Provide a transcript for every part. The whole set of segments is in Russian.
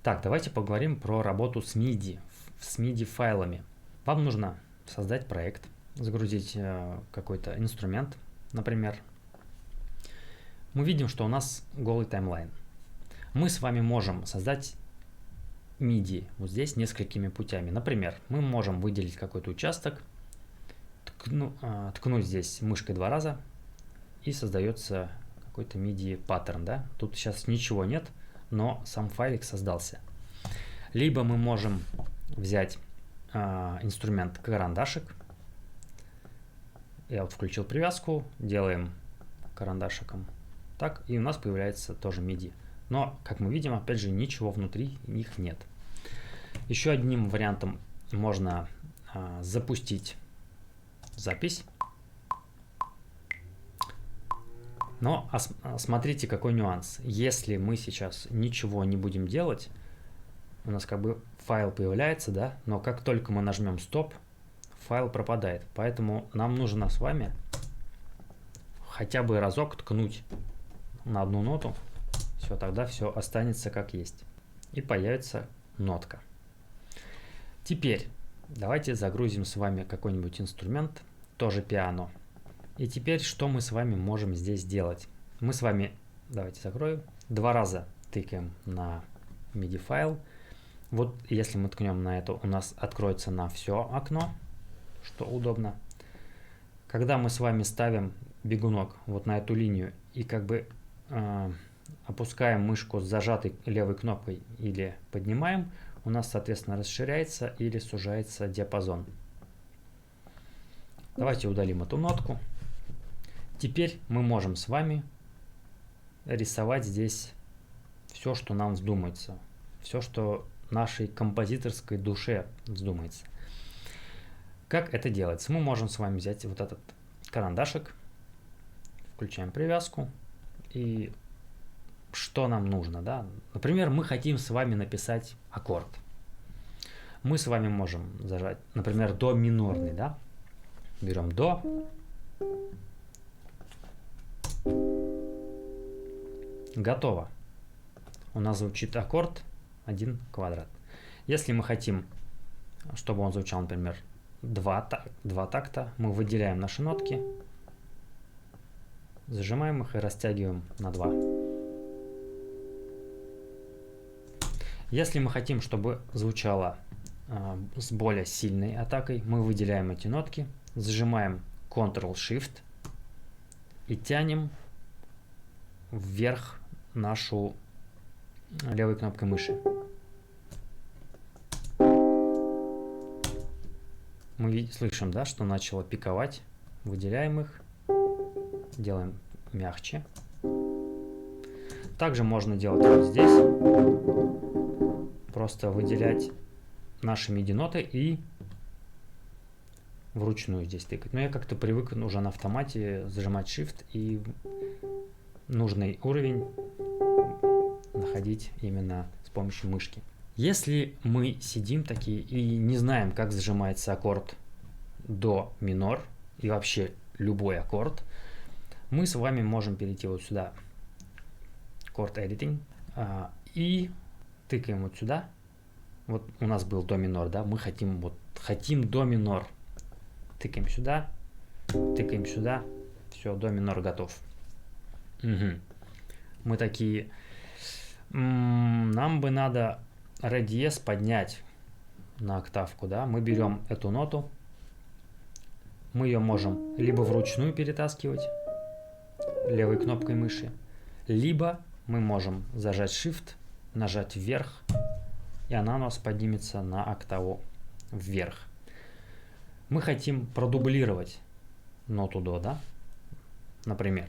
Так, давайте поговорим про работу с MIDI, с MIDI файлами. Вам нужно создать проект, загрузить какой-то инструмент, например. Мы видим, что у нас голый таймлайн. Мы с вами можем создать MIDI вот здесь несколькими путями. Например, мы можем выделить какой-то участок, ткнуть здесь мышкой 2 раза, и создается какой-то MIDI паттерн. Да? Тут сейчас ничего нет, но сам файлик создался. Либо мы можем взять инструмент карандашик. Я вот включил привязку, делаем карандашиком. Так, и у нас появляется тоже MIDI. Но, как мы видим, опять же, ничего внутри них нет. Еще одним вариантом можно запустить запись. Но смотрите, какой нюанс. Если мы сейчас ничего не будем делать, у нас как бы файл появляется, да, но как только мы нажмем стоп, файл пропадает. Поэтому нам нужно с вами хотя бы разок ткнуть на одну ноту. Все, тогда все останется как есть. И появится нотка. Теперь давайте загрузим с вами какой-нибудь инструмент, тоже пиано. И теперь что мы с вами можем здесь делать? Мы с вами, давайте закрою, 2 раза тыкаем на MIDI файл. Вот если мы ткнем на это, у нас откроется на все окно, что удобно. Когда мы с вами ставим бегунок вот на эту линию и как бы опускаем мышку с зажатой левой кнопкой или поднимаем, у нас, соответственно, расширяется или сужается диапазон. Давайте удалим эту нотку. Теперь мы можем с вами рисовать здесь все, что нам вздумается, все, что нашей композиторской душе вздумается. Как это делается? Мы можем с вами взять вот этот карандашик, включаем привязку, и что нам нужно, да? Например, мы хотим с вами написать аккорд. Мы с вами можем зажать, например, до минорный, да? Берем до. Готово. У нас звучит аккорд 1 квадрат. Если мы хотим, чтобы он звучал, например, 2 такта, мы выделяем наши нотки, зажимаем их и растягиваем на 2. Если мы хотим, чтобы звучало с более сильной атакой, мы выделяем эти нотки, зажимаем Ctrl-Shift и тянем вверх нашу левой кнопкой мыши. Мы слышим, да, что начало пиковать. Выделяем их, делаем мягче. Также можно делать вот здесь. Просто выделять наши MIDI ноты и вручную здесь тыкать. Но я как-то привык уже на автомате зажимать Shift и нужный уровень находить именно с помощью мышки. Если мы сидим такие и не знаем, как зажимается аккорд до минор и вообще любой аккорд, мы с вами можем перейти вот сюда, Chord Editing, и тыкаем вот сюда. Вот у нас был до минор, да, мы хотим до минор. Тыкаем сюда, все, до минор готов. Угу. Мы такие, нам бы надо ре диез поднять на октавку, да, мы берем эту ноту, мы ее можем либо вручную перетаскивать левой кнопкой мыши, либо мы можем зажать Shift, нажать вверх, и она у нас поднимется на октаву вверх. Мы хотим продублировать ноту до, да? Например,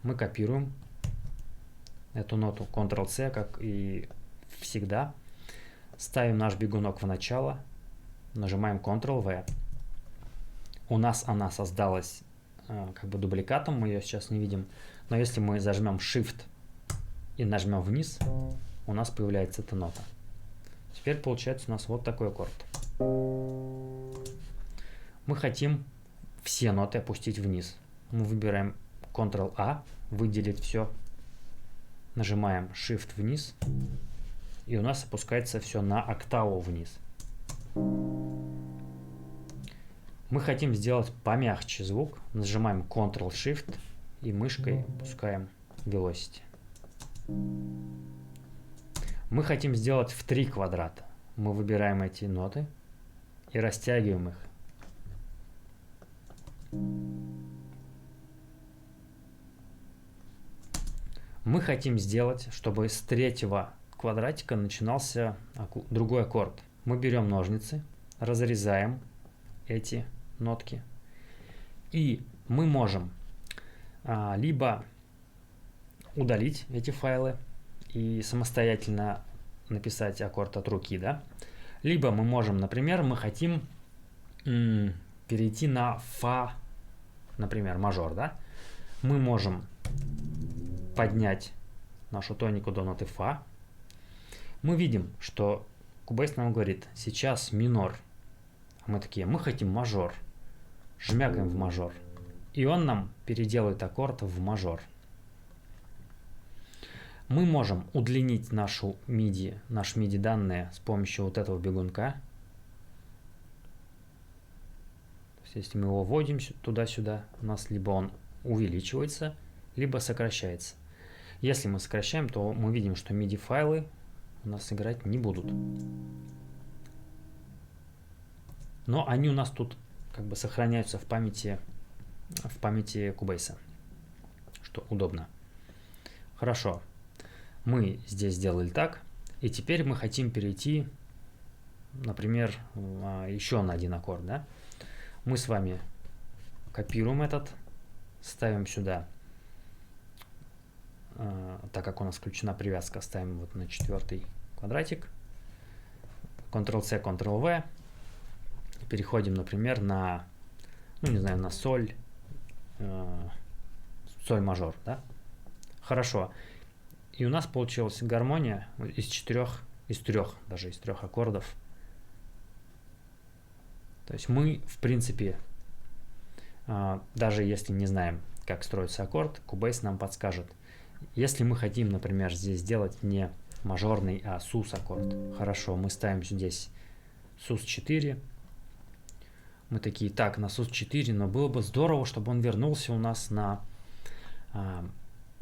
мы копируем эту ноту Ctrl-C, как и всегда, ставим наш бегунок в начало, нажимаем Ctrl-V. У нас она создалась как бы дубликатом, мы ее сейчас не видим, но если мы зажмем Shift и нажмем вниз, у нас появляется эта нота. Теперь получается у нас вот такой аккорд. Мы хотим все ноты опустить вниз. Мы выбираем Ctrl-A, выделить все, нажимаем Shift вниз и у нас опускается все на октаву вниз. Мы хотим сделать помягче звук. Нажимаем Ctrl-Shift и мышкой опускаем Velocity. Мы хотим сделать в 3 квадрата. Мы выбираем эти ноты и растягиваем их. Мы хотим сделать, чтобы с 3-го квадратика начинался другой аккорд. Мы берем ножницы, разрезаем эти нотки. И мы можем либо удалить эти файлы и самостоятельно написать аккорд от руки, да? Либо мы можем, например, мы хотим перейти на фа, например, мажор, да? Мы можем поднять нашу тонику до ноты фа. Мы видим, что Cubase нам говорит, сейчас минор. А мы такие, мы хотим мажор. Жмякаем в мажор. И он нам переделает аккорд в мажор. Мы можем удлинить наш MIDI данные с помощью вот этого бегунка. То есть, если мы его вводим туда-сюда, у нас либо он увеличивается, либо сокращается. Если мы сокращаем, то мы видим, что MIDI файлы у нас играть не будут. Но они у нас тут как бы сохраняются в памяти Cubase, что удобно. Хорошо. Мы здесь сделали так, и теперь мы хотим перейти, например, еще на один аккорд, да? Мы с вами копируем этот, ставим сюда, так как у нас включена привязка, ставим вот на 4-й квадратик, Ctrl-C, Ctrl-V, переходим, например, на, ну не знаю, на соль мажор, да? Хорошо. И у нас получилась гармония из трех аккордов. То есть мы, в принципе, даже если не знаем, как строится аккорд, Cubase нам подскажет. Если мы хотим, например, здесь сделать не мажорный, а sus аккорд. Хорошо, мы ставим здесь sus 4. Мы такие, так, на sus 4, но было бы здорово, чтобы он вернулся у нас на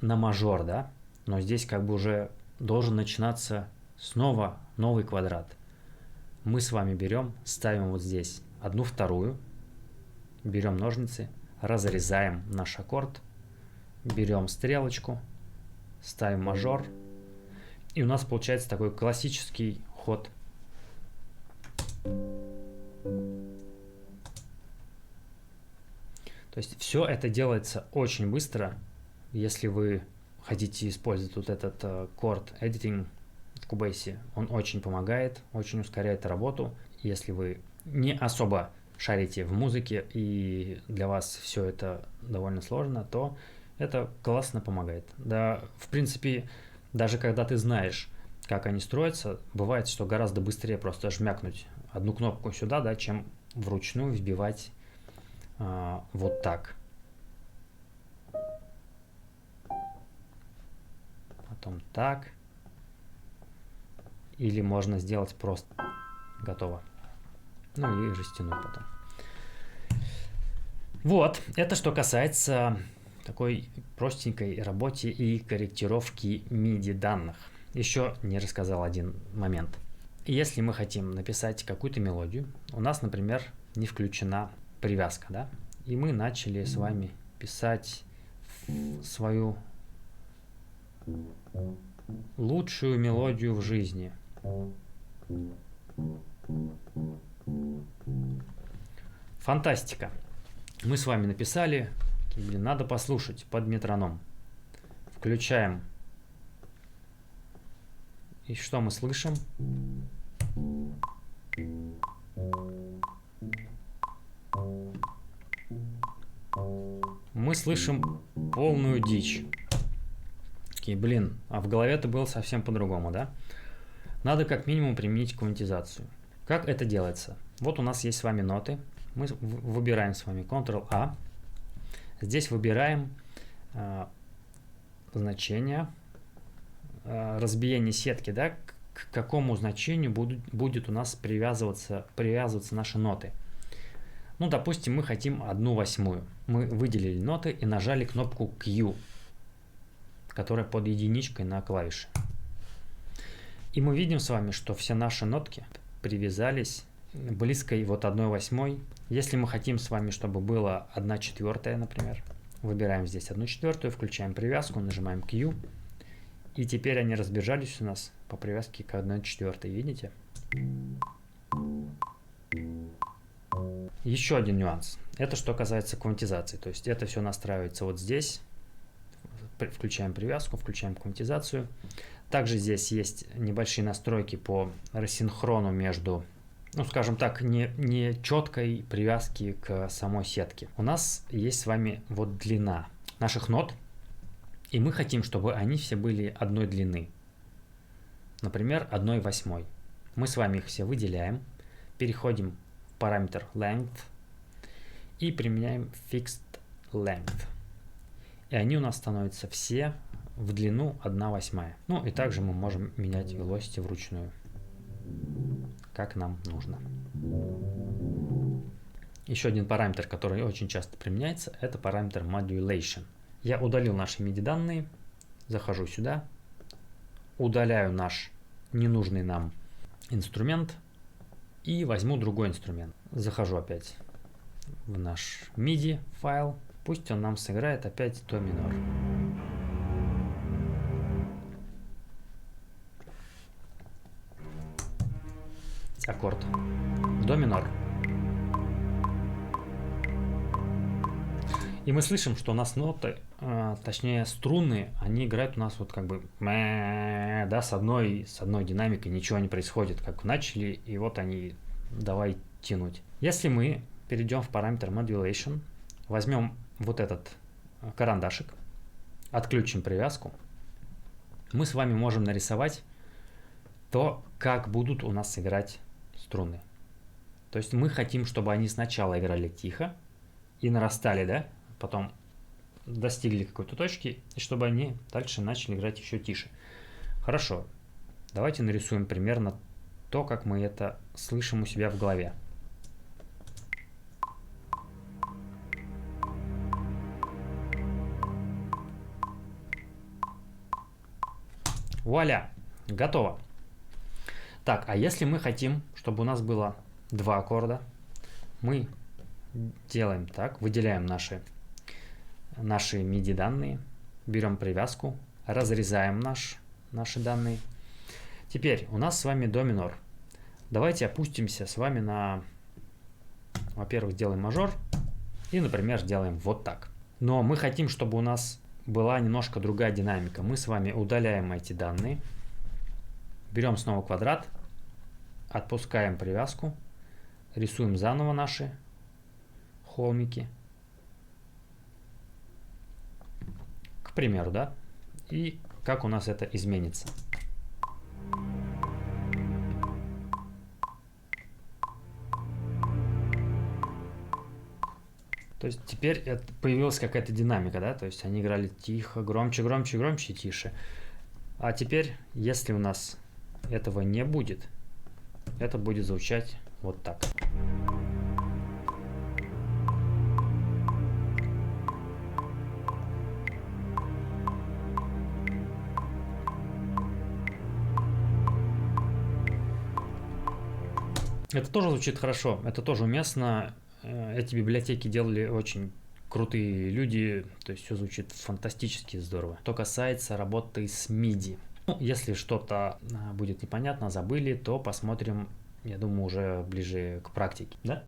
мажор, да? Но здесь как бы уже должен начинаться снова новый квадрат. Мы с вами берем, ставим вот здесь 1/2, берем ножницы, разрезаем наш аккорд, берем стрелочку, ставим мажор, и у нас получается такой классический ход. То есть все это делается очень быстро, если вы хотите использовать вот этот chord editing в Cubase, он очень помогает, очень ускоряет работу. Если вы не особо шарите в музыке и для вас все это довольно сложно, то это классно помогает. Да, в принципе, даже когда ты знаешь, как они строятся, бывает, что гораздо быстрее просто жмякнуть одну кнопку сюда, да, чем вручную вбивать вот так. Потом так. Или можно сделать просто. Готово. Ну и растянуть потом. Вот, это что касается такой простенькой работе и корректировки MIDI данных. Еще не рассказал один момент. Если мы хотим написать какую-то мелодию, у нас, например, не включена привязка, да? И мы начали с вами писать свою лучшую мелодию в жизни. Фантастика. Мы с вами написали, надо послушать под метроном. Включаем. И что мы слышим? Мы слышим полную дичь. Такие, блин, а в голове-то было совсем по-другому, да? Надо как минимум применить квантизацию. Как это делается? Вот у нас есть с вами ноты. Мы выбираем с вами Ctrl-A. Здесь выбираем значение разбиение сетки, да, к какому значению будет у нас привязываться наши ноты. Ну, допустим, мы хотим 1/8. Мы выделили ноты и нажали кнопку Q, которая под единичкой на клавише. И мы видим с вами, что все наши нотки привязались близкой вот 1/8. Если мы хотим с вами, чтобы было 1/4, например, выбираем здесь 1/4, включаем привязку, нажимаем Q. И теперь они разбежались у нас по привязке к 1/4. Видите? Еще один нюанс. Это что касается квантизации. То есть это все настраивается вот здесь. Включаем привязку, включаем квантизацию. Также здесь есть небольшие настройки по рассинхрону между, ну скажем так, не четкой привязки к самой сетке. У нас есть с вами вот длина наших нот. И мы хотим, чтобы они все были одной длины. Например, 1/8. Мы с вами их все выделяем. Переходим в параметр length. И применяем fixed length. И они у нас становятся все в длину 1/8. Ну и также мы можем менять velocity вручную, как нам нужно. Еще один параметр, который очень часто применяется, это параметр modulation. Я удалил наши MIDI данные, захожу сюда, удаляю наш ненужный нам инструмент и возьму другой инструмент. Захожу опять в наш MIDI файл, пусть он нам сыграет опять до минор. Аккорд до минор. И мы слышим, что у нас ноты, точнее струны, они играют у нас вот как бы, да, с одной динамикой ничего не происходит, как начали, и вот они, давай тянуть. Если мы перейдем в параметр modulation, возьмем вот этот карандашик, отключим привязку, мы с вами можем нарисовать то, как будут у нас играть струны. То есть мы хотим, чтобы они сначала играли тихо и нарастали, да, потом достигли какой-то точки, и чтобы они дальше начали играть еще тише. Хорошо, давайте нарисуем примерно то, как мы это слышим у себя в голове. Вуаля, готово. Так, а если мы хотим, чтобы у нас было 2 аккорда, мы делаем так, выделяем наши MIDI данные, берем привязку, разрезаем наши данные. Теперь у нас с вами до минор. Давайте опустимся с вами на, во-первых, сделаем мажор и, например, сделаем вот так. Но мы хотим, чтобы у нас была немножко другая динамика. Мы с вами удаляем эти данные, берем снова квадрат, отпускаем привязку, рисуем заново наши холмики. К примеру, да? И как у нас это изменится. То есть теперь появилась какая-то динамика, да? То есть они играли тихо, громче, громче, громче, тише. А теперь, если у нас этого не будет, это будет звучать вот так. Это тоже звучит хорошо, это тоже уместно. Эти библиотеки делали очень крутые люди, то есть все звучит фантастически здорово. Что касается работы с MIDI. Ну, если что-то будет непонятно, забыли, то посмотрим, я думаю, уже ближе к практике. Да?